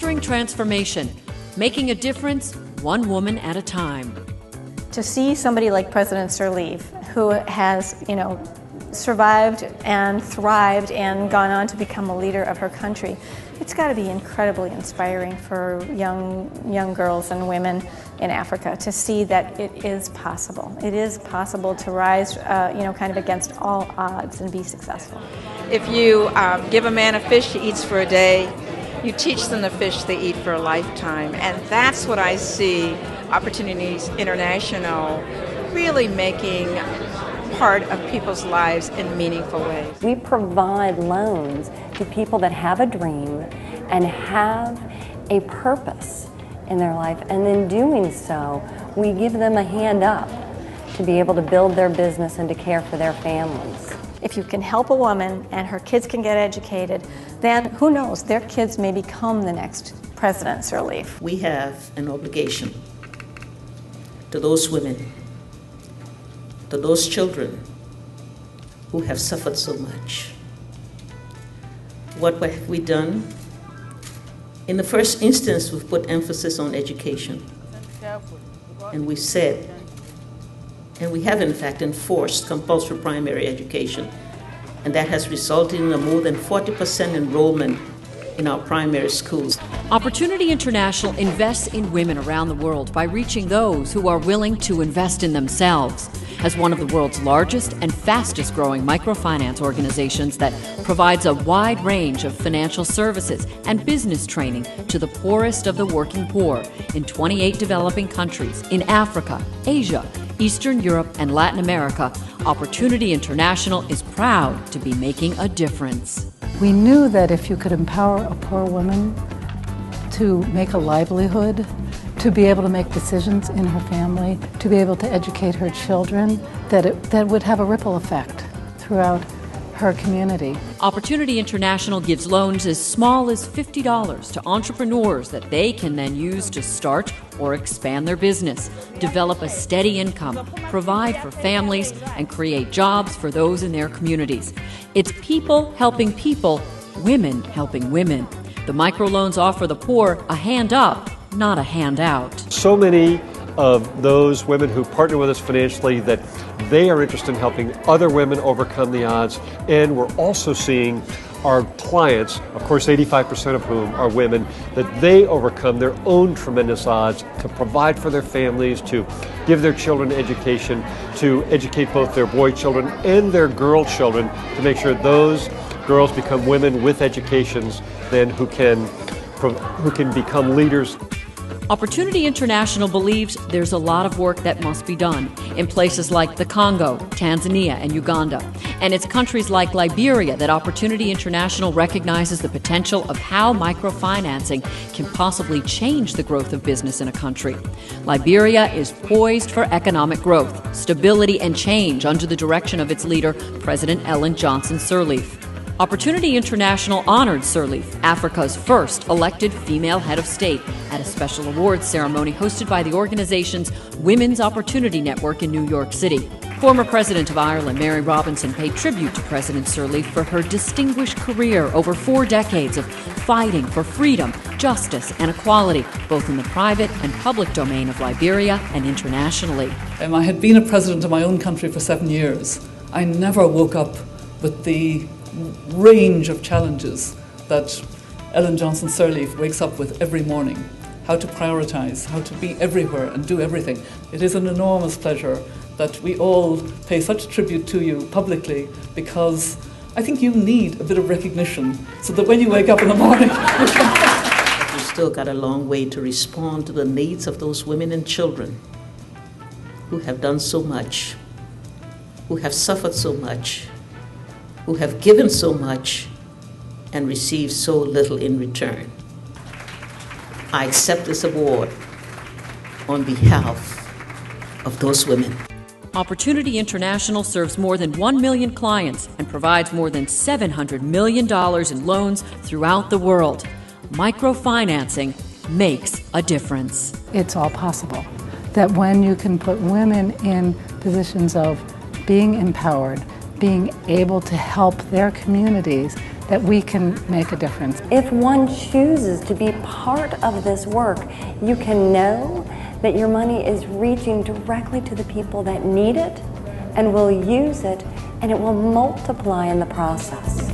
Fostering transformation, making a difference one woman at a time. To see somebody like President Sirleaf, who has, survived and thrived and gone on to become a leader of her country, it's got to be incredibly inspiring for young girls and women in Africa to see that it is possible. It is possible to rise, kind of against all odds and be successful. If you give a man a fish, he eats for a day. You teach them the fish, they eat for a lifetime. And that's what I see Opportunities International really making part of people's lives in meaningful ways. We provide loans to people that have a dream and have a purpose in their life, and in doing so, we give them a hand up to be able to build their business and to care for their families. If you can help a woman and her kids can get educated, then who knows, their kids may become the next President Sirleaf. We have an obligation to those women, to those children who have suffered so much. What have we done? In the first instance, we've put emphasis on education. And we said, and we have in fact enforced compulsory primary education. And that has resulted in a more than 40% enrollment in our primary schools. Opportunity International invests in women around the world by reaching those who are willing to invest in themselves. As one of the world's largest and fastest growing microfinance organizations that provides a wide range of financial services and business training to the poorest of the working poor in 28 developing countries in Africa, Asia, Eastern Europe, and Latin America, Opportunity International is proud to be making a difference. We knew that if you could empower a poor woman to make a livelihood, to be able to make decisions in her family, to be able to educate her children, that would have a ripple effect throughout her community. Opportunity International gives loans as small as $50 to entrepreneurs that they can then use to start or expand their business, develop a steady income, provide for families, and create jobs for those in their communities. It's people helping people, women helping women. The microloans offer the poor a hand up, not a handout. So many of those women who partner with us financially that they are interested in helping other women overcome the odds, and we're also seeing our clients, of course 85% of whom are women, that they overcome their own tremendous odds to provide for their families, to give their children education, to educate both their boy children and their girl children, to make sure those girls become women with educations then who can become leaders. Opportunity International believes there's a lot of work that must be done in places like the Congo, Tanzania, and Uganda. And it's countries like Liberia that Opportunity International recognizes the potential of how microfinancing can possibly change the growth of business in a country. Liberia is poised for economic growth, stability, and change under the direction of its leader, President Ellen Johnson Sirleaf. Opportunity International honored Sirleaf, Africa's first elected female head of state, at a special awards ceremony hosted by the organization's Women's Opportunity Network in New York City. Former President of Ireland, Mary Robinson, paid tribute to President Sirleaf for her distinguished career over 4 decades of fighting for freedom, justice, and equality, both in the private and public domain of Liberia and internationally. I had been a president of my own country for 7 years. I never woke up with the range of challenges that Ellen Johnson Sirleaf wakes up with every morning. How to prioritize, how to be everywhere and do everything. It is an enormous pleasure that we all pay such tribute to you publicly, because I think you need a bit of recognition so that when you wake up in the morning We've still got a long way to respond to the needs of those women and children who have done so much, who have suffered so much, who have given so much and received so little in return. I accept this award on behalf of those women. Opportunity International serves more than 1 million clients and provides more than $700 million in loans throughout the world. Microfinancing makes a difference. It's all possible. That when you can put women in positions of being empowered, being able to help their communities, that we can make a difference. If one chooses to be part of this work, you can know that your money is reaching directly to the people that need it and will use it, and it will multiply in the process.